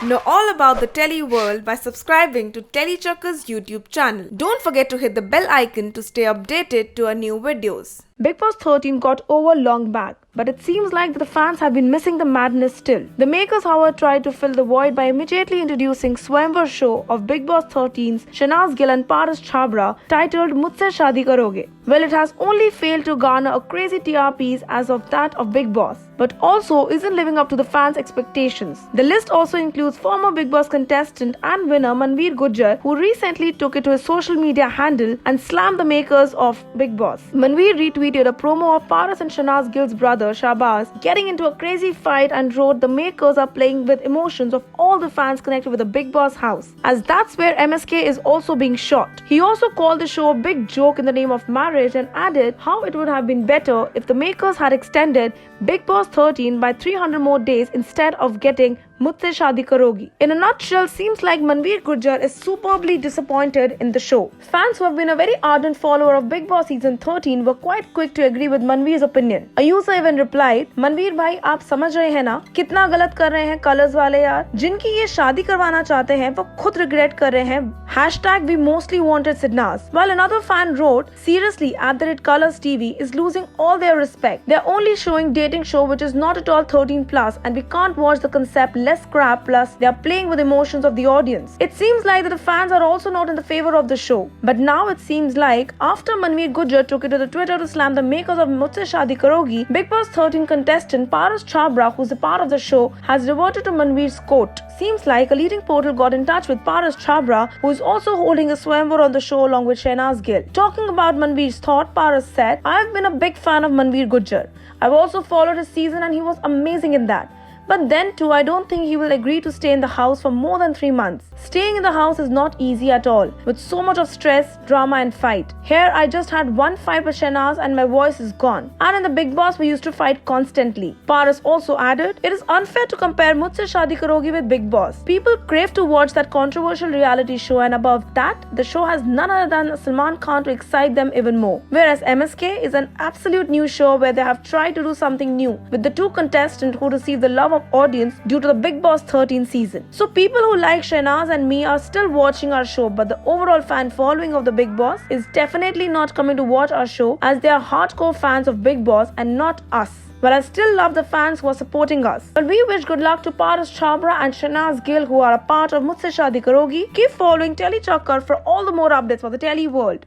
Know all about the telly world by subscribing to Telechucker's YouTube channel. Don't forget to hit the bell icon to stay updated to our new videos. Bigg Boss 13 got over long back, but it seems like the fans have been missing the madness still. The makers, however, tried to fill the void by immediately introducing Swayamvar show of Bigg Boss 13's Shahnaaz Gill and Paras Chhabra titled Mujhse Shaadi Karoge. Well, it has only failed to garner a crazy TRPs as of that of Bigg Boss, but also isn't living up to the fans' expectations. The list also includes former Bigg Boss contestant and winner Manveer Gujar, who recently took it to his social media handle and slammed the makers of Bigg Boss. Manveer retweeted a promo of Paras and Shahnaaz Gill's brother Shahbaz getting into a crazy fight and wrote, "The makers are playing with emotions of all the fans connected with the Bigg Boss house," as that's where MSK is also being shot. He also called the show a big joke in the name of marriage and added how it would have been better if the makers had extended Bigg Boss 13 by 300 more days instead of getting Mujhse Shaadi Karoge. In a nutshell, seems like Manveer Gujar is superbly disappointed in the show. Fans who have been a very ardent follower of Bigg Boss season 13 were quite quick to agree with Manveer's opinion. A user even replied, "Manveer भाई आप समझ रहे हैं ना कितना गलत कर रहे हैं कलर्स वाले यार, जिनकी ये शादी करवाना चाहते हैं वो खुद रिग्रेट कर रहे हैं. #we mostly wanted Sidnas." While another fan wrote, "Seriously, @Colors TV is losing all their respect. They're only showing dating show which is not at all 13+ and we can't watch the concept less crap, plus they are playing with emotions of the audience." It seems like that the fans are also not in the favor of the show. But now it seems like after Manveer Gujar took it to the Twitter to slam the makers of Mujhse Shaadi Karoge, Bigg Boss 13 contestant Paras Chhabra, who's a part of the show, has reverted to Manveer's quote. Seems like a leading portal got in touch with Paras Chhabra, who is also holding a Swayamvar on the show along with Shahnaaz Gill. Talking about Manveer's thought, Paras said, "I've been a big fan of Manveer Gujar. I've also followed his season and he was amazing in that. But then too, I don't think he will agree to stay in the house for more than 3 months. Staying in the house is not easy at all, with so much of stress, drama and fight. Here I just had one fight with Shahnaaz and my voice is gone. And in the Bigg Boss we used to fight constantly." Paras also added, "It is unfair to compare Mujhse Shaadi Karoge with Bigg Boss. People crave to watch that controversial reality show, and above that, the show has none other than Salman Khan to excite them even more. Whereas MSK is an absolute new show where they have tried to do something new with the two contestants who receive the love of audience due to the Bigg Boss 13 season. So people who like Shahnaaz and me are still watching our show, but the overall fan following of the Bigg Boss is definitely not coming to watch our show, as they are hardcore fans of Bigg Boss and not us. But I still love the fans who are supporting us. But we wish good luck to Paras Chhabra and Shahnaaz Gill, who are a part of Mujhse Shaadi Karoge. Keep following Telechucker for all the more updates for the telly world."